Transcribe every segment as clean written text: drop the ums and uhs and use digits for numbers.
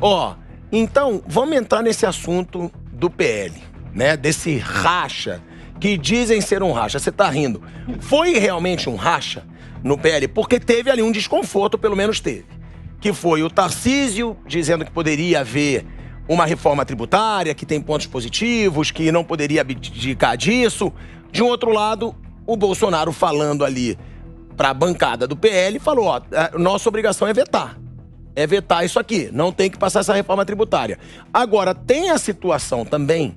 Ó, então, vamos entrar nesse assunto do PL, né? Desse racha, que dizem ser um racha. Você tá rindo. Foi realmente um racha no PL? Porque teve ali um desconforto, pelo menos teve. Que foi o Tarcísio dizendo que poderia haver uma reforma tributária, que tem pontos positivos, que não poderia abdicar disso. De um outro lado, o Bolsonaro falando ali para a bancada do PL, falou, ó, nossa obrigação é vetar. É vetar isso aqui, não tem que passar essa reforma tributária. Agora, tem a situação também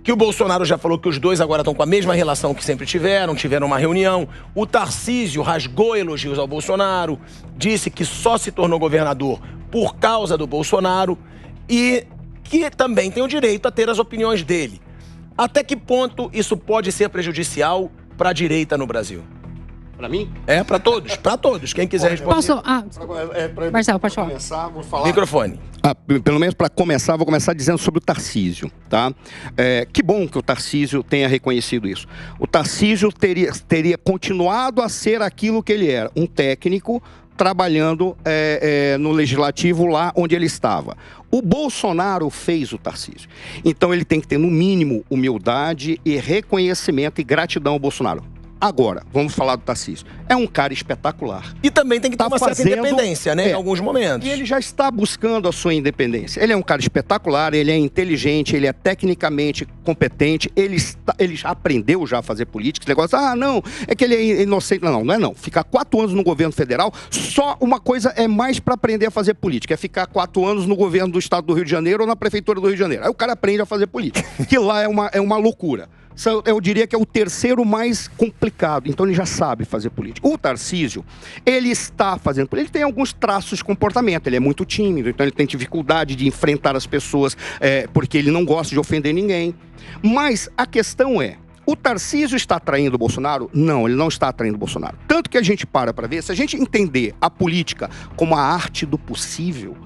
que o Bolsonaro já falou que os dois agora estão com a mesma relação que sempre tiveram uma reunião. O Tarcísio rasgou elogios ao Bolsonaro, disse que só se tornou governador por causa do Bolsonaro e que também tem o direito a ter as opiniões dele. Até que ponto isso pode ser prejudicial para a direita no Brasil? Para mim? É, para todos. Quem quiser responder. Posso? Marcelo, pode falar. Começar, vou falar. Microfone. Pelo menos para começar, vou começar dizendo sobre o Tarcísio, tá? Que bom que o Tarcísio tenha reconhecido isso. O Tarcísio teria continuado a ser aquilo que ele era, um técnico trabalhando no legislativo lá onde ele estava. O Bolsonaro fez o Tarcísio. Então ele tem que ter, no mínimo, humildade e reconhecimento e gratidão ao Bolsonaro. Agora, vamos falar do Tarcísio. É um cara espetacular. E também tem que ter uma certa independência, né? Em alguns momentos. E ele já está buscando a sua independência. Ele é um cara espetacular, ele é inteligente, ele é tecnicamente competente, ele já aprendeu já a fazer política. Esse negócio, não, é que ele é inocente. Não é não. Ficar 4 anos no governo federal, só uma coisa é mais para aprender a fazer política. É ficar 4 anos no governo do estado do Rio de Janeiro ou na prefeitura do Rio de Janeiro. Aí o cara aprende a fazer política. Que lá é uma loucura. Eu diria que é o terceiro mais complicado. Então ele já sabe fazer política. O Tarcísio, ele está fazendo política. Ele tem alguns traços de comportamento. Ele é muito tímido, então ele tem dificuldade de enfrentar as pessoas porque ele não gosta de ofender ninguém. Mas a questão é, o Tarcísio está atraindo o Bolsonaro? Não, ele não está atraindo o Bolsonaro. Tanto que a gente para ver, se a gente entender a política como a arte do possível,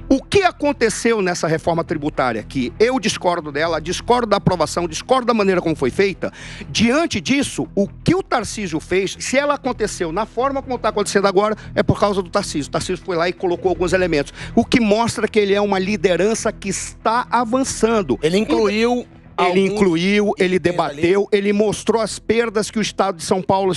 o que aconteceu nessa reforma tributária que eu discordo dela, discordo da aprovação, discordo da maneira como foi feita, diante disso, o que o Tarcísio fez, se ela aconteceu na forma como está acontecendo agora, é por causa do Tarcísio. O Tarcísio foi lá e colocou alguns elementos, o que mostra que ele é uma liderança que está avançando. Ele incluiu... Ele debateu, ele mostrou as perdas que o Estado de São Paulo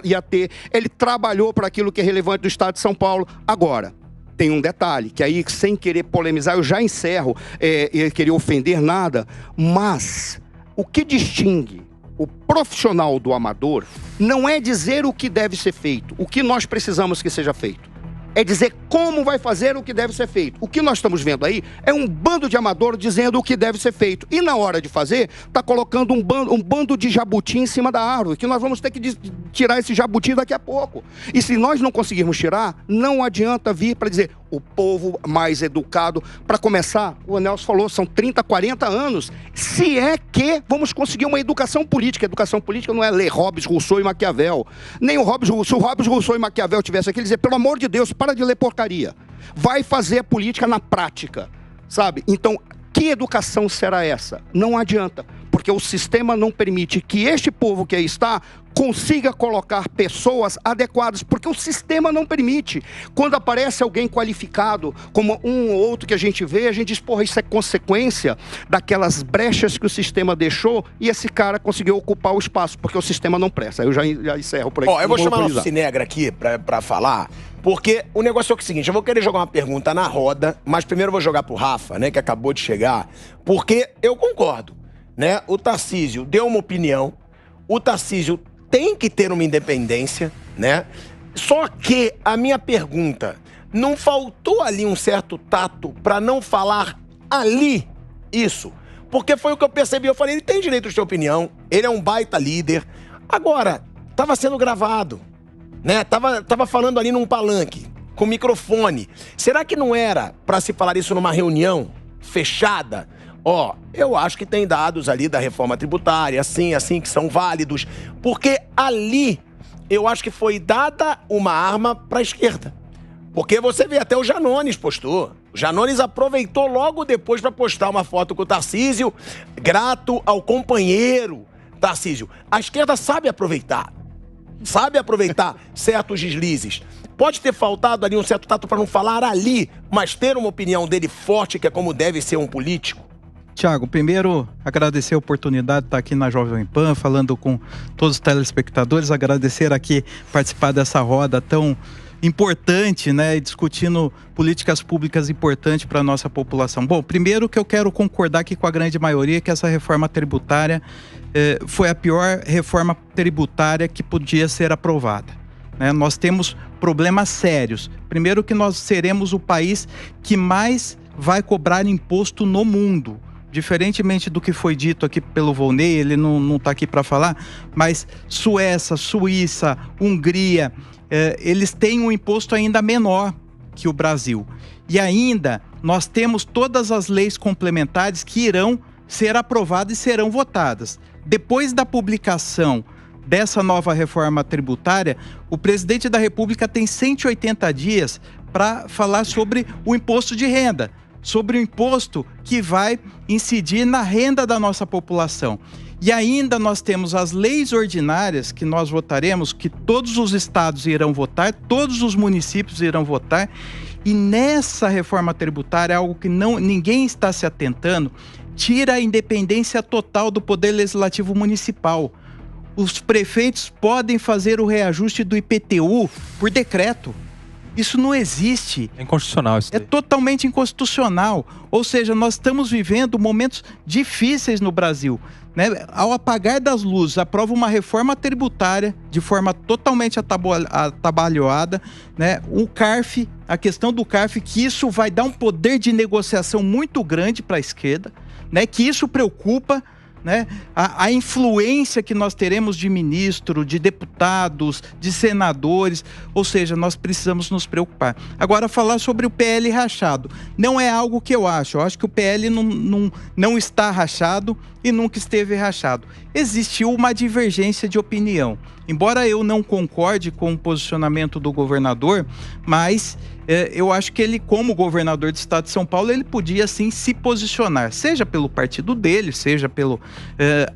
ia ter, ele trabalhou para aquilo que é relevante do Estado de São Paulo. Agora, tem um detalhe, que aí, sem querer polemizar, eu já encerro, e querer ofender nada, mas o que distingue o profissional do amador não é dizer o que deve ser feito, o que nós precisamos que seja feito. É dizer como vai fazer o que deve ser feito. O que nós estamos vendo aí é um bando de amador dizendo o que deve ser feito. E na hora de fazer, está colocando um bando de jabuti em cima da árvore, que nós vamos ter que tirar esse jabuti daqui a pouco. E se nós não conseguirmos tirar, não adianta vir para dizer o povo mais educado. Para começar, o Nelson falou, são 30, 40 anos. Se é que vamos conseguir uma educação política. Educação política não é ler Hobbes, Rousseau e Maquiavel. Nem o Hobbes, se o Hobbes, Rousseau e Maquiavel tivesse aqui, ele dizia, pelo amor de Deus, para de ler porcaria. Vai fazer a política na prática, sabe? Então, que educação será essa? Não adianta, porque o sistema não permite que este povo que aí está consiga colocar pessoas adequadas, porque o sistema não permite. Quando aparece alguém qualificado, como um ou outro que a gente vê, a gente diz, porra, isso é consequência daquelas brechas que o sistema deixou e esse cara conseguiu ocupar o espaço, porque o sistema não presta. Eu já encerro por aqui. Eu vou chamar o Cinegra aqui pra falar, porque o negócio é o seguinte, eu vou querer jogar uma pergunta na roda, mas primeiro eu vou jogar pro Rafa, né, que acabou de chegar, porque eu concordo, né, o Tarcísio deu uma opinião, o Tarcísio tem que ter uma independência, né? Só que a minha pergunta, não faltou ali um certo tato pra não falar ali isso? Porque foi o que eu percebi, eu falei, ele tem direito de ter opinião, ele é um baita líder. Agora, tava sendo gravado, né? Tava falando ali num palanque, com microfone. Será que não era pra se falar isso numa reunião fechada? Eu acho que tem dados ali da reforma tributária, assim, que são válidos, porque ali eu acho que foi dada uma arma para a esquerda. Porque você vê, até o Janones postou. O Janones aproveitou logo depois para postar uma foto com o Tarcísio, grato ao companheiro Tarcísio. A esquerda sabe aproveitar certos deslizes. Pode ter faltado ali um certo tato para não falar ali, mas ter uma opinião dele forte, que é como deve ser um político? Tiago, primeiro agradecer a oportunidade de estar aqui na Jovem Pan, falando com todos os telespectadores, agradecer aqui participar dessa roda tão importante, né, discutindo políticas públicas importantes para a nossa população. Bom, primeiro que eu quero concordar aqui com a grande maioria que essa reforma tributária foi a pior reforma tributária que podia ser aprovada. Nós temos problemas sérios. Primeiro que nós seremos o país que mais vai cobrar imposto no mundo. Diferentemente do que foi dito aqui pelo Volney, ele não está aqui para falar, mas Suécia, Suíça, Hungria, eles têm um imposto ainda menor que o Brasil. E ainda nós temos todas as leis complementares que irão ser aprovadas e serão votadas. Depois da publicação dessa nova reforma tributária, o presidente da República tem 180 dias para falar sobre o imposto de renda, sobre o imposto que vai incidir na renda da nossa população. E ainda nós temos as leis ordinárias que nós votaremos, que todos os estados irão votar, todos os municípios irão votar, e nessa reforma tributária, algo que ninguém está se atentando, tira a independência total do Poder Legislativo Municipal. Os prefeitos podem fazer o reajuste do IPTU por decreto. Isso não existe. É inconstitucional isso daí. É totalmente inconstitucional. Ou seja, nós estamos vivendo momentos difíceis no Brasil. Ao apagar das luzes, aprova uma reforma tributária de forma totalmente atabalhoada, o CARF, a questão do CARF, que isso vai dar um poder de negociação muito grande para a esquerda, que isso preocupa. A influência que nós teremos de ministro, de deputados, de senadores, ou seja, nós precisamos nos preocupar. Agora, falar sobre o PL rachado, não é algo que eu acho que o PL não está rachado e nunca esteve rachado. Existiu uma divergência de opinião. Embora eu não concorde com o posicionamento do governador, mas eu acho que ele, como governador do estado de São Paulo, ele podia sim se posicionar, seja pelo partido dele, seja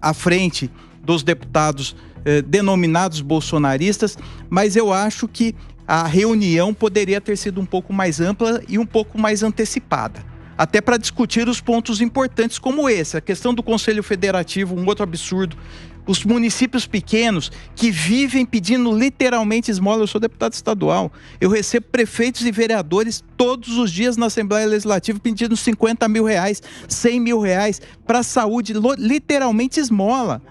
à frente dos deputados denominados bolsonaristas, mas eu acho que a reunião poderia ter sido um pouco mais ampla e um pouco mais antecipada. Até para discutir os pontos importantes como esse, a questão do Conselho Federativo, um outro absurdo. Os municípios pequenos que vivem pedindo literalmente esmola. Eu sou deputado estadual, eu recebo prefeitos e vereadores todos os dias na Assembleia Legislativa pedindo 50 mil reais, 100 mil reais para a saúde, literalmente esmola.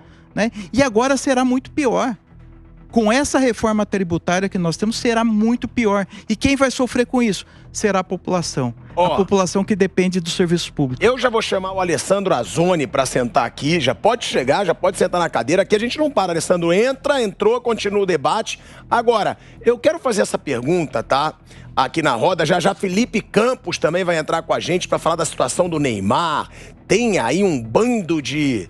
E agora será muito pior. Com essa reforma tributária que nós temos, será muito pior. E quem vai sofrer com isso? Será a população. A população que depende dos serviços públicos. Eu já vou chamar o Alessandro Azzoni para sentar aqui. Já pode chegar, já pode sentar na cadeira. Aqui a gente não para. Alessandro entrou, continua o debate. Agora, eu quero fazer essa pergunta, tá? Aqui na roda, já Felipe Campos também vai entrar com a gente para falar da situação do Neymar. Tem aí um bando de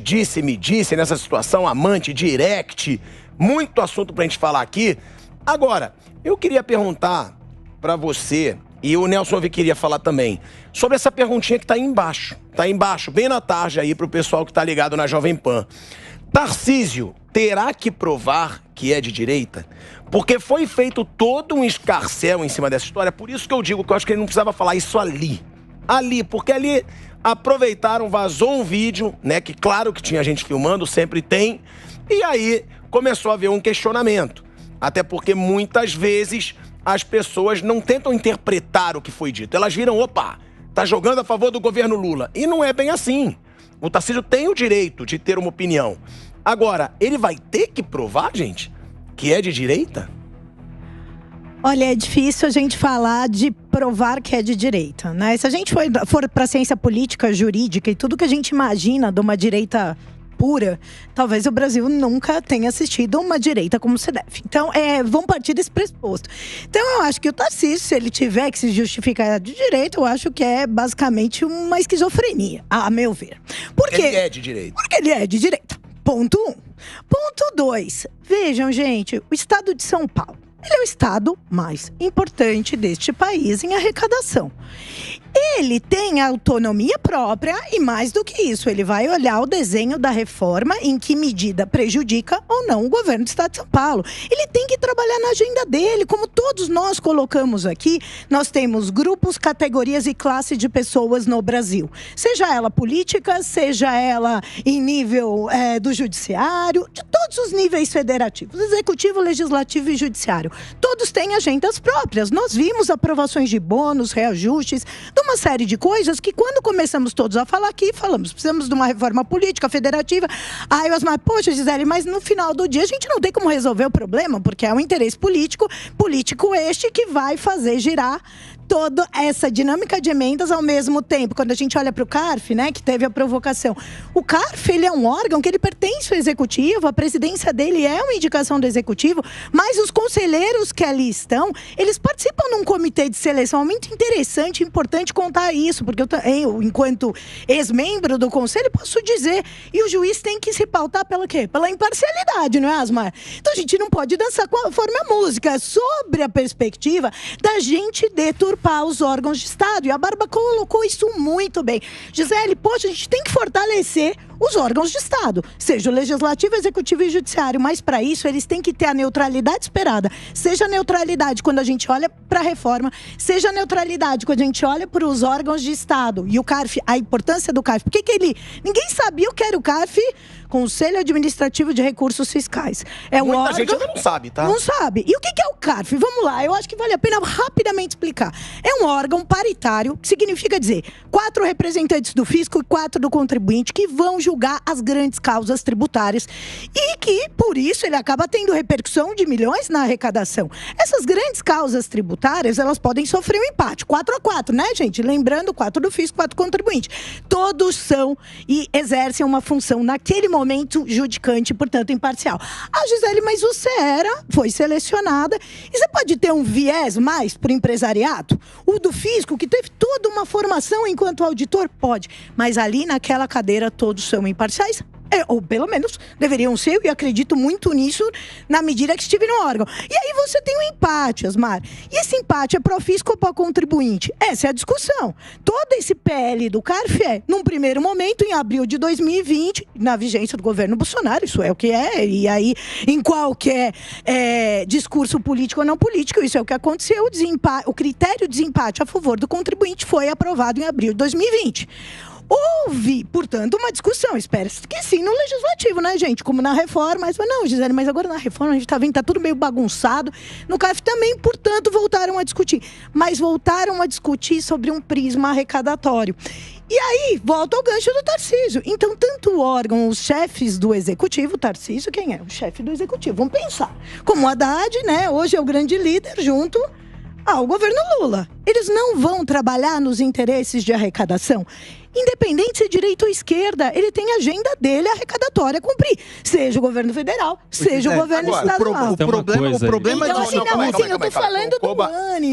disse-me disse nessa situação, amante, direct, muito assunto pra gente falar aqui. Agora, eu queria perguntar pra você, e o Nelson Ovi queria falar também, sobre essa perguntinha que tá aí embaixo. Tá aí embaixo, bem na tarde aí pro pessoal que tá ligado na Jovem Pan. Tarcísio terá que provar que é de direita? Porque foi feito todo um escarcéu em cima dessa história, por isso que eu digo que eu acho que ele não precisava falar isso ali. Porque ali aproveitaram, vazou um vídeo, que claro que tinha gente filmando, sempre tem, e aí começou a haver um questionamento. Até porque muitas vezes as pessoas não tentam interpretar o que foi dito. Elas viram, opa, tá jogando a favor do governo Lula. E não é bem assim. O Tarcísio tem o direito de ter uma opinião. Agora, ele vai ter que provar, gente, que é de direita? Olha, é difícil a gente falar de provar que é de direita, Se a gente for para a ciência política, jurídica e tudo que a gente imagina de uma direita pura, talvez o Brasil nunca tenha assistido uma direita como se deve. Então, vamos partir desse pressuposto. Então, eu acho que o Tarcísio, se ele tiver que se justificar de direita, eu acho que é basicamente uma esquizofrenia, a meu ver. Ele é de direita. Porque ele é de direita. Ponto 1. Ponto 2. Vejam, gente, o estado de São Paulo. Ele é o estado mais importante deste país em arrecadação. Ele tem autonomia própria e, mais do que isso, ele vai olhar o desenho da reforma, em que medida prejudica ou não o governo do Estado de São Paulo. Ele tem que trabalhar na agenda dele, como todos nós colocamos aqui. Nós temos grupos, categorias e classes de pessoas no Brasil. Seja ela política, seja ela em nível do judiciário, de todos os níveis federativos, executivo, legislativo e judiciário. Todos têm agendas próprias. Nós vimos aprovações de bônus, reajustes, de uma série de coisas que, quando começamos todos a falar aqui, falamos, precisamos de uma reforma política, federativa. Aí o Osmar, poxa, Gisele, mas no final do dia a gente não tem como resolver o problema, porque é um interesse político este que vai fazer girar toda essa dinâmica de emendas ao mesmo tempo. Quando a gente olha para o CARF, né, que teve a provocação, o CARF, ele é um órgão que ele pertence ao executivo, a presidência dele é uma indicação do executivo, mas os conselheiros que ali estão, eles participam num comitê de seleção. É muito interessante e importante contar isso, porque eu, enquanto ex-membro do conselho, posso dizer, e o juiz tem que se pautar pela quê? Pela imparcialidade, não é, Asmar? Então a gente não pode dançar conforme a música, sobre a perspectiva da gente deturpar os órgãos de Estado. E a Bárbara colocou isso muito bem. Gisele, poxa, a gente tem que fortalecer os órgãos de Estado, seja o legislativo, executivo e judiciário, mas para isso eles têm que ter a neutralidade esperada, seja a neutralidade quando a gente olha para a reforma, seja a neutralidade quando a gente olha para os órgãos de Estado. E o CARF, a importância do CARF, por que ninguém sabia o que era o CARF? Conselho Administrativo de Recursos Fiscais. É Muita órgão... gente ainda não sabe, tá? Não sabe. E o que é o CARF? Vamos lá, eu acho que vale a pena rapidamente explicar. É um órgão paritário, que significa dizer 4 representantes do fisco e 4 do contribuinte, que vão julgar as grandes causas tributárias e que, por isso, ele acaba tendo repercussão de milhões na arrecadação. Essas grandes causas tributárias, elas podem sofrer um empate, 4-4, né, gente? Lembrando, 4 do fisco, 4 do contribuinte. Todos são e exercem uma função naquele momento judicante, portanto, imparcial. Ah, Gisele, mas você foi selecionada e você pode ter um viés mais para o empresariado? O do fisco, que teve toda uma formação enquanto auditor? Pode. Mas ali naquela cadeira todos são imparciais? Ou pelo menos deveriam ser, e acredito muito nisso, na medida que estive no órgão. E aí você tem um empate, Asmar. E esse empate é pró-fisco ou pró-contribuinte? Essa é a discussão. Todo esse PL do CARF num primeiro momento, em abril de 2020, na vigência do governo Bolsonaro, isso é o que é, e aí em qualquer discurso político ou não político, isso é o que aconteceu, o critério de desempate a favor do contribuinte foi aprovado em abril de 2020. Houve, portanto, uma discussão, espera-se que sim, no legislativo, né, gente? Como na reforma, mas não, Gisele, mas agora na reforma a gente tá vendo, tá tudo meio bagunçado. No CARF também, portanto, voltaram a discutir. Mas voltaram a discutir sobre um prisma arrecadatório. E aí, volta ao gancho do Tarcísio. Então, tanto o órgão, os chefes do executivo, Tarcísio, quem é? O chefe do executivo. Vamos pensar. Como o Haddad, né, hoje é o grande líder junto ao governo Lula. Eles não vão trabalhar nos interesses de arrecadação. Independente se é direita ou esquerda, ele tem a agenda dele arrecadatória a cumprir. Seja o governo federal, seja o governo estadual. O problema então, assim, não, assim, eu tô falando do Mani.